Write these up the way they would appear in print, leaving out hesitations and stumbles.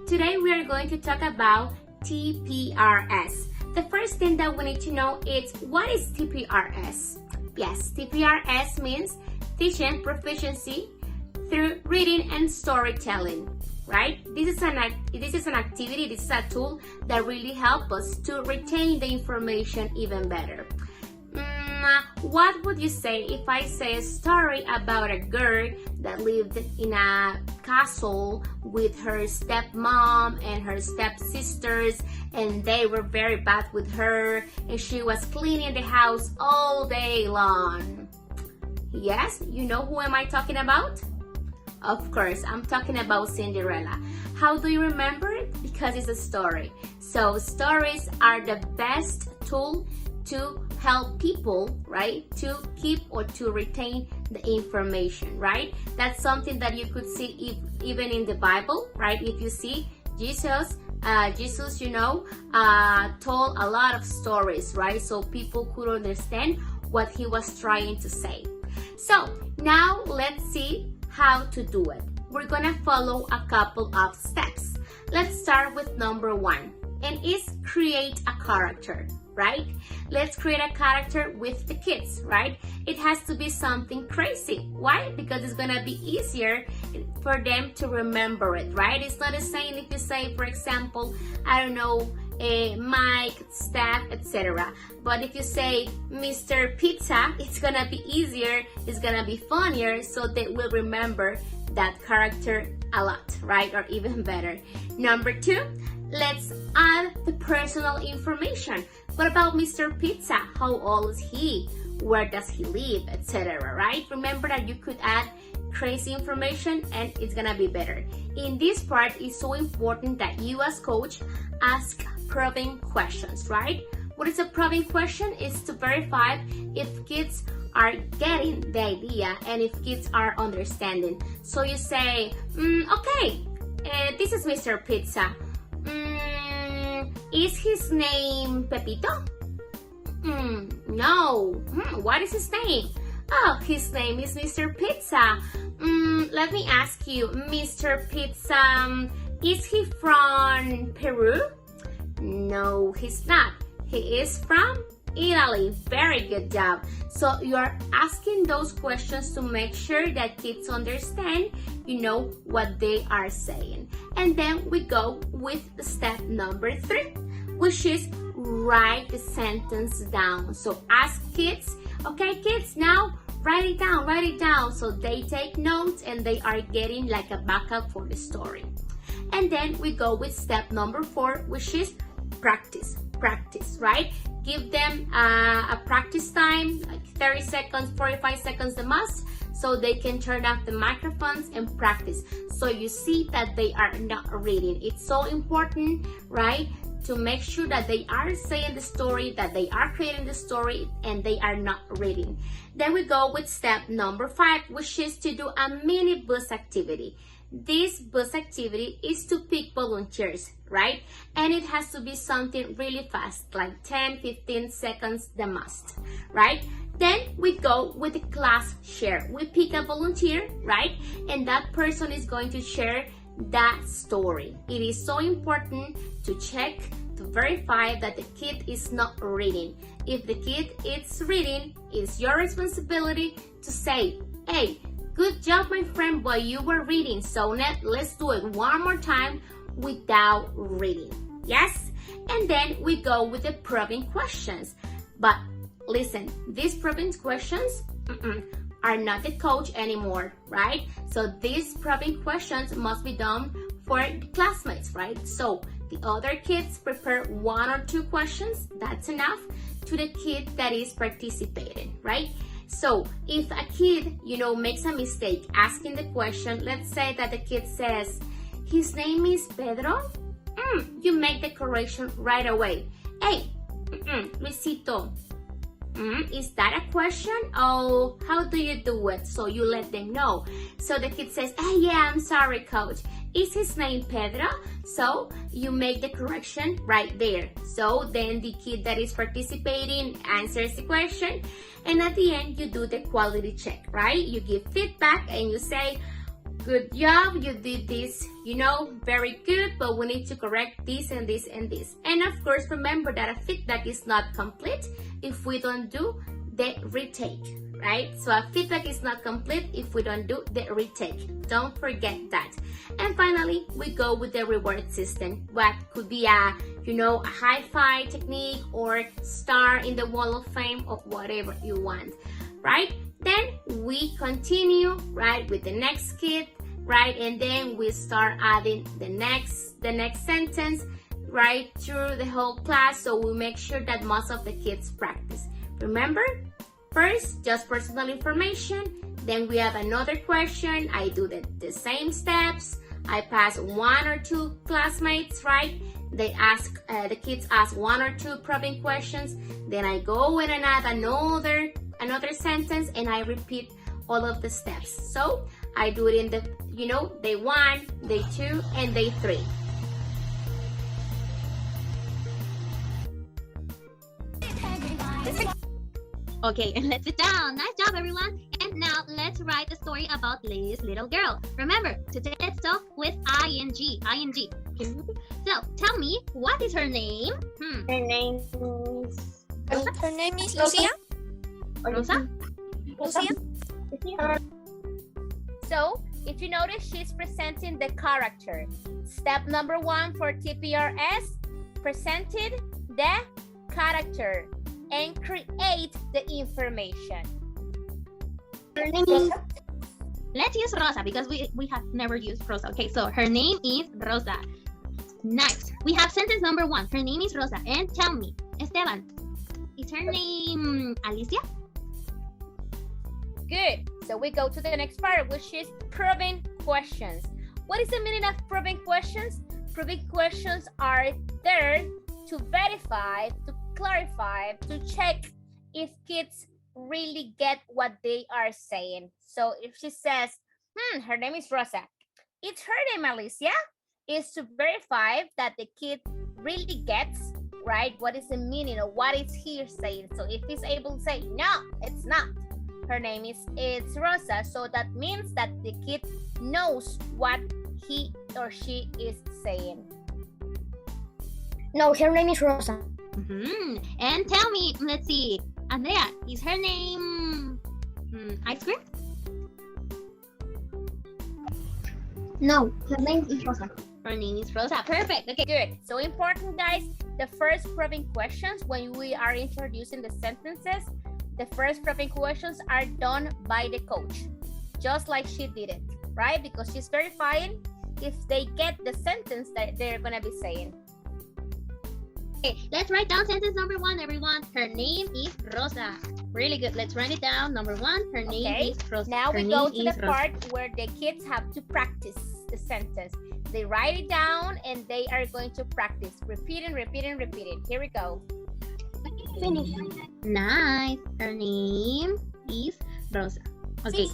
Today we are going to talk about Tprs. The first thing that we need to know is what is Tprs? Yes, Tprs means teaching proficiency through reading and storytelling, right? This is an activity, this is a tool that really helps us to retain the information even better. What would you say if I say a story about a girl that lived in a castle with her stepmom and her stepsisters, and they were very bad with her, and she was cleaning the house all day long? Yes, you know who am I talking about? Of course, I'm talking about Cinderella. How do you remember it? Because it's a story. So stories are the best tool to help people, right, to keep or to retain the information, right? That's something that you could see even in the Bible, right? If you see Jesus, told a lot of stories, right? So people could understand what he was trying to say. So now let's see how to do it. We're gonna follow a couple of steps. Let's start with number 1, and it's create a character, right? Let's create a character with the kids, right? It has to be something crazy. Why? Because it's gonna be easier for them to remember it, right? It's not the same if you say, for example, I don't know, Mike, staff, etc. But if you say Mr. Pizza, it's gonna be easier, it's gonna be funnier, so they will remember that character a lot, right? Or even better. Number 2, let's add the personal information. What about Mr. Pizza? How old is he? Where does he live? Etc. Right? Remember that you could add crazy information and it's gonna be better. In this part, it's so important that you as coach ask probing questions, right? What is a probing question? Is to verify if kids are getting the idea and if kids are understanding. So you say, okay, this is Mr. Pizza. Is his name Pepito? No. What is his name? Oh, his name is Mr. Pizza. Let me ask you, Mr. Pizza, is he from Peru? No, he's not. He is from Italy. Very good job. So you're asking those questions to make sure that kids understand, what they are saying. And then we go with step number 3, which is write the sentence down. So ask kids, okay kids, now write it down. So they take notes and they are getting like a backup for the story. And then we go with step number 4, which is practice, right? Give them a practice time, like 30 seconds, 45 seconds the most, so they can turn off the microphones and practice. So you see that they are not reading. It's so important, right, to make sure that they are saying the story, that they are creating the story, and they are not reading. Then we go with step number 5, which is to do a mini bus activity. This bus activity is to pick volunteers, right? And it has to be something really fast, like 10-15 seconds the most, right? Then we go with the class share. We pick a volunteer, right? And that person is going to share that story. It is so important to check, to verify that the kid is not reading. If the kid is reading, it's your responsibility to say, hey, good job, my friend, while you were reading. So let's do it one more time without reading. Yes? And then we go with the probing questions. But listen, these probing questions are not the coach anymore, right? So these probing questions must be done for the classmates, right? So the other kids prepare 1 or 2 questions. That's enough to the kid that is participating, right? So if a kid, makes a mistake asking the question, let's say that the kid says, his name is Pedro, you make the correction right away. Hey, Luisito, is that a question? Oh, how do you do it? So you let them know. So the kid says, hey, yeah, I'm sorry, coach. Is his name Pedro? So you make the correction right there. So then the kid that is participating answers the question. And at the end, you do the quality check, right? You give feedback and you say, Good job, you did this, very good, but we need to correct this and this and this. And of course, remember that a feedback is not complete if we don't do the retake, right? So a feedback is not complete if we don't do the retake. Don't forget that. And finally, we go with the reward system. What could be a high five technique or star in the wall of fame or whatever you want, right? Then we continue, right, with the next kid, right? And then we start adding the next sentence, right, through the whole class. So we make sure that most of the kids practice. Remember, first, just personal information. Then we have another question. I do the same steps. I pass 1 or 2 classmates, right? They ask, the kids ask 1 or 2 probing questions. Then I go in and add another sentence, and I repeat all of the steps. So I do it in the, day 1, day 2, and day 3. Okay, and let's sit down. Nice job, everyone. And now let's write the story about this little girl. Remember, today let's talk with ing. So tell me, what is her name? Her name is Lucia. Rosa. Lucia? So, if you notice, she's presenting the character. Step number 1 for TPRS, presented the character and create the information. Her name is Let's use Rosa because we have never used Rosa. Okay, so her name is Rosa. Nice. We have sentence number 1. Her name is Rosa. And tell me, Esteban, is her name Alicia? Good. So we go to the next part, which is probing questions. What is the meaning of probing questions? Probing questions are there to verify, to clarify, to check if kids really get what they are saying. So if she says, her name is Rosa, it's her name Alicia, is to verify that the kid really gets, right, what is the meaning of what is he saying. So if he's able to say, no, it's not, her name is it's Rosa, so that means that the kid knows what he or she is saying. No, her name is Rosa. And tell me, let's see, Andrea, is her name ice cream? No, her name is Rosa. Her name is Rosa. Perfect. Okay. Good. So important, guys. The first probing questions, when we are introducing the sentences, the first probing questions are done by the coach, just like she did it, right? Because she's verifying if they get the sentence that they're gonna be saying. Okay, let's write down sentence number 1, everyone. Her name is Rosa. Really good. Let's write it down. Number 1, her name is Rosa. Now her we go to the Rosa. part where the kids have to practice the sentence. They write it down and they are going to practice. Repeating. Here we go. Finish. Nice. Her name is Rosa. Okay,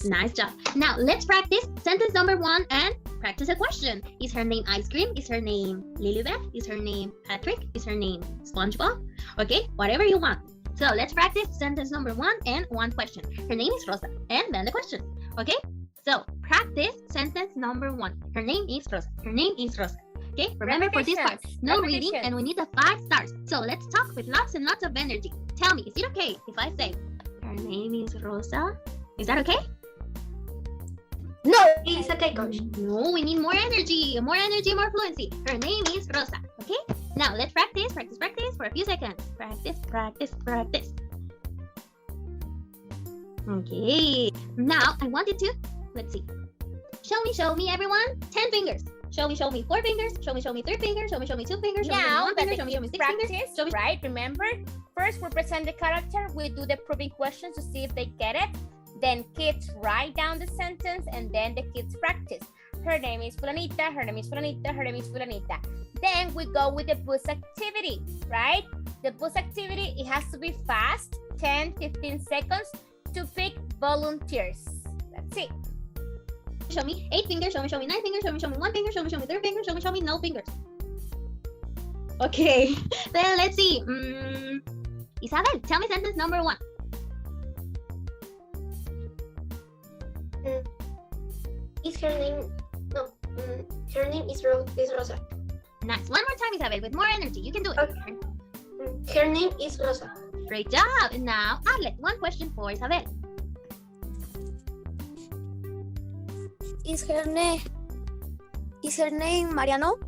nice job. Now let's practice sentence number 1 and practice a question. Is her name ice cream? Is her name Lilibeth? Is her name Patrick? Is her name SpongeBob? Okay, whatever you want. So let's practice sentence number 1 and 1 question. Her name is Rosa. And then the question. Okay, so practice sentence number 1. Her name is Rosa. Her name is Rosa. Okay, remember for this part, no reading and we need the 5 stars. So let's talk with lots and lots of energy. Tell me, is it okay if I say, her name is Rosa? Is that okay? No, it's okay, coach. No, we need more energy, more fluency. Her name is Rosa. Okay, now let's practice for a few seconds. Practice. Okay, now I want you to, let's see. Show me everyone, 10 fingers. Show me 4 fingers. Show me 3 fingers. Show me 2 fingers. Now show me 1 finger. that Show me 6 practice, fingers. Show me... right? Remember, first we present the character. We do the probing questions to see if they get it. Then kids write down the sentence, and then the kids practice. Her name is Fulanita. Her name is Fulanita. Her name is Fulanita. Then we go with the bus activity, right? The bus activity, it has to be fast, 10-15 seconds to pick volunteers. That's it. Show me 8 fingers, show me 9 fingers, show me 1 finger, show me 3 fingers, show me no fingers. Okay, then let's see. Isabel, tell me sentence number 1. Is her name? No. Her name is Rosa. Nice. One more time, Isabel, with more energy. You can do it. Okay. Her name is Rosa. Great job. And now, Arlet, one question for Isabel. Is her name Mariano?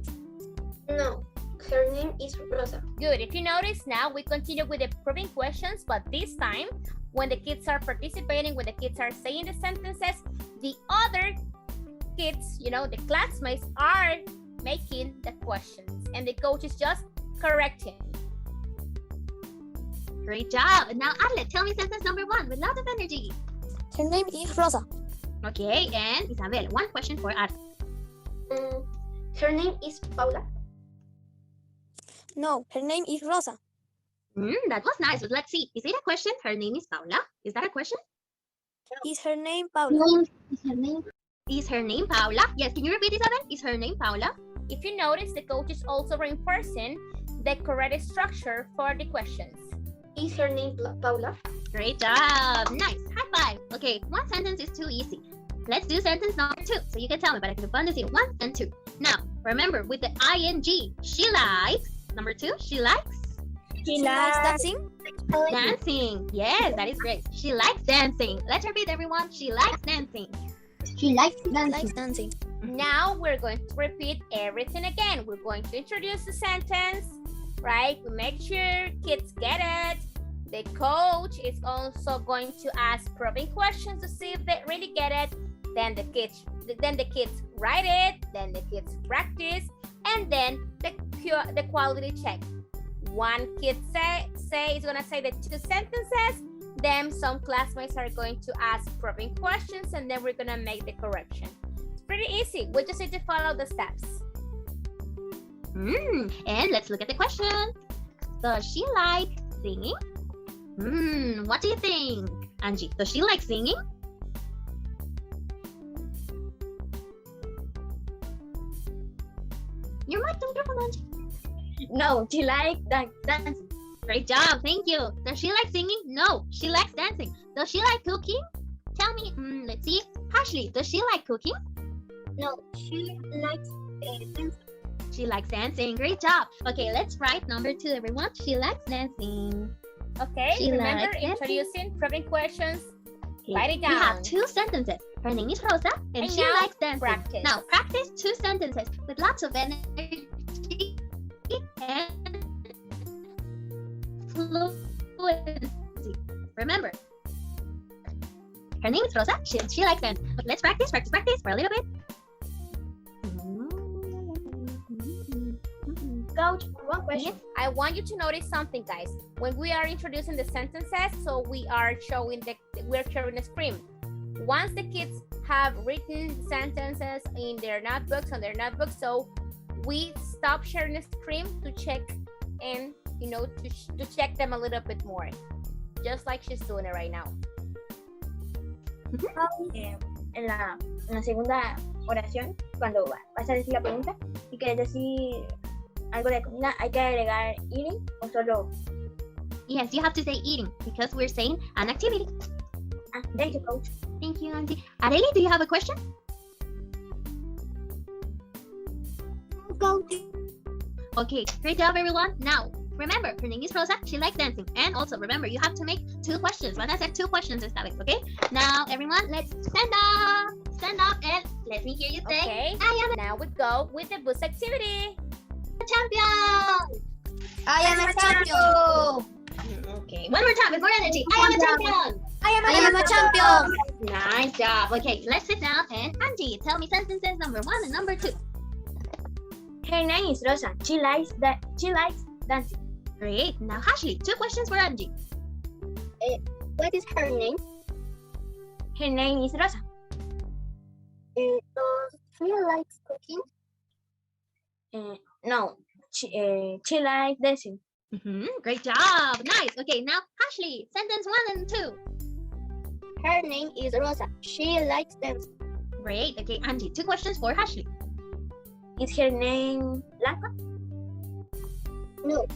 No. Her name is Rosa. Good. If you notice, now we continue with the proving questions, but this time, when the kids are participating, when the kids are saying the sentences, the other kids, the classmates are making the questions, and the coach is just correcting. Great job. And now, Arlet, tell me sentence number 1 with lots of energy. Her name is Rosa. Okay, and Isabel, one question for Arlet. Her name is Paula. No, her name is Rosa. That was nice, but let's see. Is it a question? Her name is Paula. Is that a question? Is her name Paula? Is her name Paula? Yes, can you repeat, Isabel? Is her name Paula? If you notice, the coach is also reinforcing the correct structure for the questions. Is her name Paula? Great job. Nice. High five. Okay, one sentence is too easy. Let's do sentence number 2. So you can tell me, but I can find this here. 1 and 2. Now, remember with the ing, she likes. Number 2, she likes. She likes dancing. Dancing. Yes, that is great. She likes dancing. Let's repeat, everyone. She likes dancing. She likes dancing. Now we're going to repeat everything again. We're going to introduce the sentence, right? We make sure kids get it. The coach is also going to ask probing questions to see if they really get it. Then the kids write it. Then the kids practice, and then the quality check. One kid is gonna say the 2 sentences. Then some classmates are going to ask probing questions, and then we're gonna make the correction. It's pretty easy. We just need to follow the steps. And let's look at the question. Does she like singing? What do you think, Angie? Does she like singing? Your mic don't come on, Angie. No, she likes dancing. Great job, thank you. Does she like singing? No, she likes dancing. Does she like cooking? Tell me, let's see. Ashley, does she like cooking? No, she likes dancing. She likes dancing. Great job. Okay, let's write number 2, everyone. She likes dancing. Okay, She remember likes introducing probing questions. Write it We have down. 2 sentences. Her name is Rosa, and she now likes dancing. practice. Now, practice 2 sentences with lots of energy and fluency. Remember, her name is Rosa. She likes dancing. But let's practice for a little bit. Coach, one question. I want you to notice something, guys. When we are introducing the sentences, so we're showing the screen. Once the kids have written sentences in their notebooks, so we stop sharing the screen to check and to check them a little bit more, just like she's doing it right now. En la segunda oración, cuando vas a decir la pregunta y quieres decir algo de comida, ¿hay que agregar eating o solo? Yes, you have to say eating because we're saying an activity. Thank you, coach. Thank you, Auntie. Areli, do you have a question? Coach. Okay, great job, everyone. Now, remember, her name is Rosa. She likes dancing. And also, remember, you have to make 2 questions. When I said 2 questions, esta vez, okay? Now, everyone, let's stand up. Stand up and let me hear you say, Okay, now we go with the boost activity. Champion! I am a champion. Okay, one more time with more energy. I am a champion! I am a champion. Nice job. Okay, let's sit down and Angie, tell me sentences number 1 and number 2. Her name is Rosa. She likes dancing. Great. Now, Ashley, 2 questions for Angie. What is her name? Her name is Rosa. Does she likes cooking? No, she likes dancing. Great job. Nice. Okay, now Ashley, sentence 1 and 2. Her name is Rosa. She likes dancing. Great. Okay, Angie, 2 questions for Ashley. Is her name Blanca? No.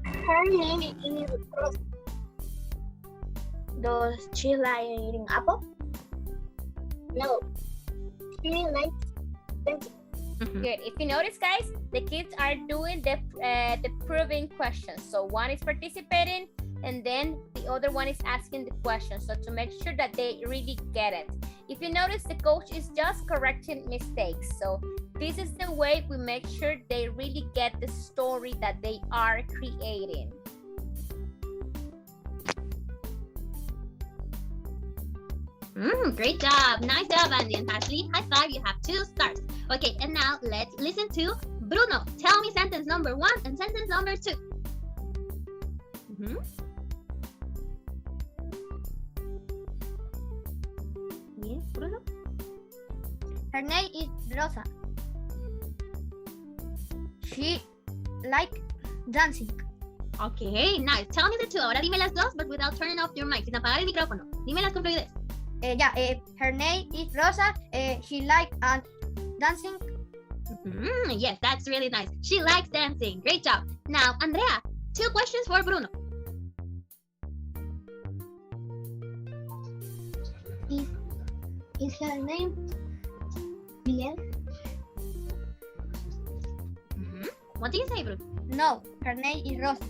Her name is Rosa. Does she like eating apple? No. She likes dancing. Good. If you notice, guys, the kids are doing the proving questions. So one is participating, and then the other one is asking the question. So to make sure that they really get it. If you notice, the coach is just correcting mistakes. So this is the way we make sure they really get the story that they are creating. Great job. Nice job, Andy and Ashley. High five. You have 2 stars. Okay, and now let's listen to Bruno. Tell me sentence number 1 and sentence number 2. Yes, Bruno. Her name is Rosa. She like dancing. Okay, nice. Tell me the 2. Ahora dime las dos, but without turning off your mic. Sin apagar el micrófono. Dímelas con fluidez. Her name is Rosa. She like dancing. Yes, that's really nice. She likes dancing. Great job. Now, Andrea, 2 questions for Bruno. Is her name Miguel? What do you say, Bruno? No, her name is Rosa.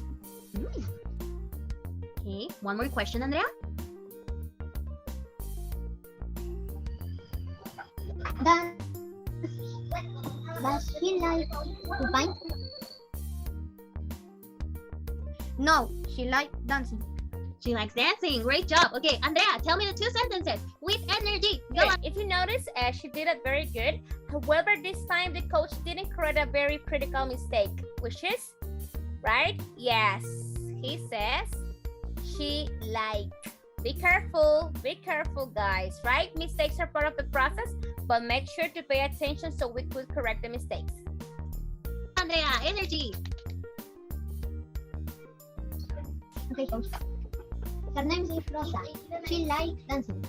Okay, one more question, Andrea. Does she like to paint? No, she like dancing. She likes dancing. Great job. Okay, Andrea, tell me the 2 sentences with energy. Go on. If you notice, she did it very good. However, this time the coach didn't correct a very critical mistake, which is, right? Yes, he says she like. Be careful, guys, right? Mistakes are part of the process, but make sure to pay attention so we could correct the mistakes. Andrea, energy. Okay, coach. Her name is Rosa. She likes dancing.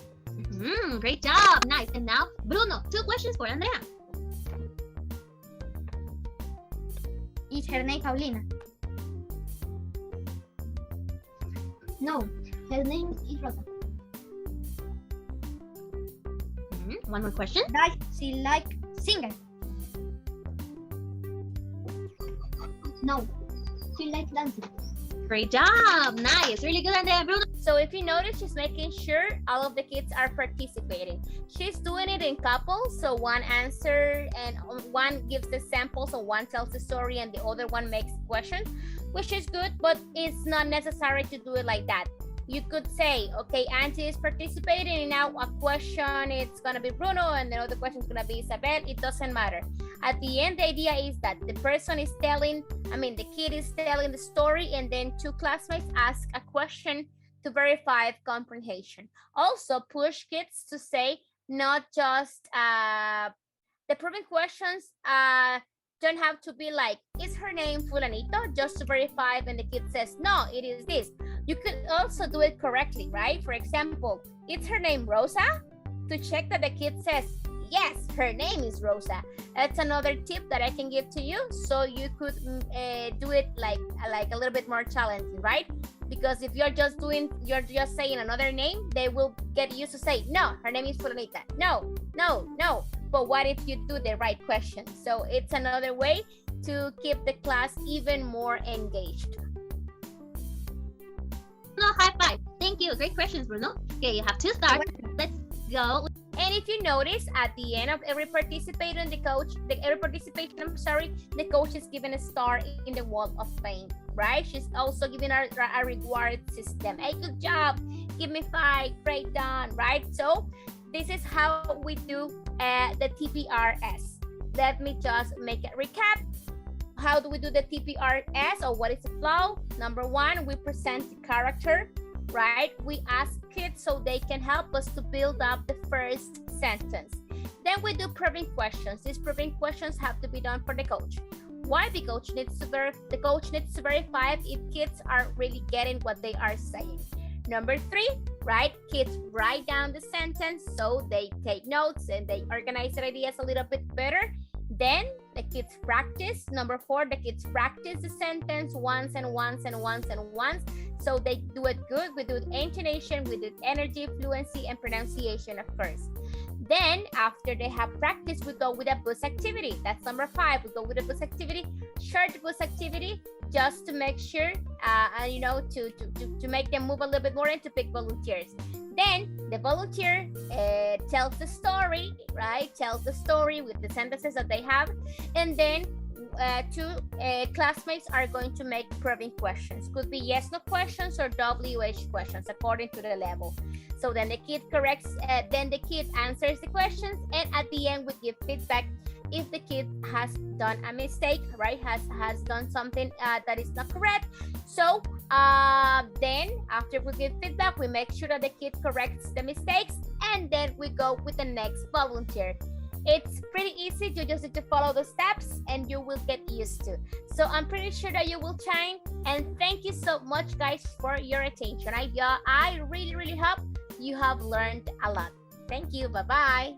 Great job. Nice. And now, Bruno, 2 questions for Andrea. Is her name Paulina? No, her name is Rosa. One more question. Does she like singing? No, she likes dancing. Great job. Nice. Really good, Andrea. Bruno. So if you notice, she's making sure all of the kids are participating. She's doing it in couples, so one answer and one gives the samples, so one tells the story and the other one makes questions, which is good, but it's not necessary to do it like that. You could say, okay, Auntie is participating, and now a question, it's gonna be Bruno, and the other question is gonna be Isabel. It doesn't matter. At the end, the idea is that the person is telling, the kid is telling the story, and then 2 classmates ask a question to verify comprehension. Also, push kids to say not just the proving questions don't have to be like, is her name Fulanito? Just to verify when the kid says, no, it is this. You could also do it correctly, right? For example, is her name Rosa? To check that the kid says, yes, her name is Rosa. That's another tip that I can give to you. So you could do it like a little bit more challenging, right? Because if you're just saying another name, they will get used to say, no, her name is Fulanita. No. But what if you do the right question? So it's another way to keep the class even more engaged. No, high five. Thank you. Great questions, Bruno. Okay, you have 2 stars. Let's go. And if you notice, at the end of every participation, the coach is giving a star in the wall of fame, right? She's also giving a reward system. Hey, good job. Give me 5. Great done, right? So this is how we do the TPRS. Let me just make a recap. How do we do the TPRS, or what is the flow? Number 1, we present the character, right? We ask kids so they can help us to build up the first sentence. Then we do proving questions. These proving questions have to be done for the coach. Why? The coach needs to verify if kids are really getting what they are saying. Number 3, right? Kids write down the sentence so they take notes and they organize their ideas a little bit better. Then the kids practice. Number 4, the kids practice the sentence once and once and once and once. So they do it good. We do intonation, we do energy, fluency, and pronunciation, of course. Then after they have practiced, we go with a bus activity. That's number 5. We go with a bus activity, short bus activity, just to make sure, you know, to make them move a little bit more and to pick volunteers. Then the volunteer tells the story, right? Tells the story with the sentences that they have, and then 2 classmates are going to make probing questions. Could be yes/no questions or WH questions according to the level. So then the kid corrects, then the kid answers the questions, and at the end we give feedback if the kid has done a mistake, right? Has done something that is not correct. So then after we give feedback, we make sure that the kid corrects the mistakes, and then we go with the next volunteer. It's pretty easy. You just need to follow the steps and you will get used to. So I'm pretty sure that you will shine. And thank you so much, guys, for your attention. I really, really hope you have learned a lot. Thank you. Bye-bye.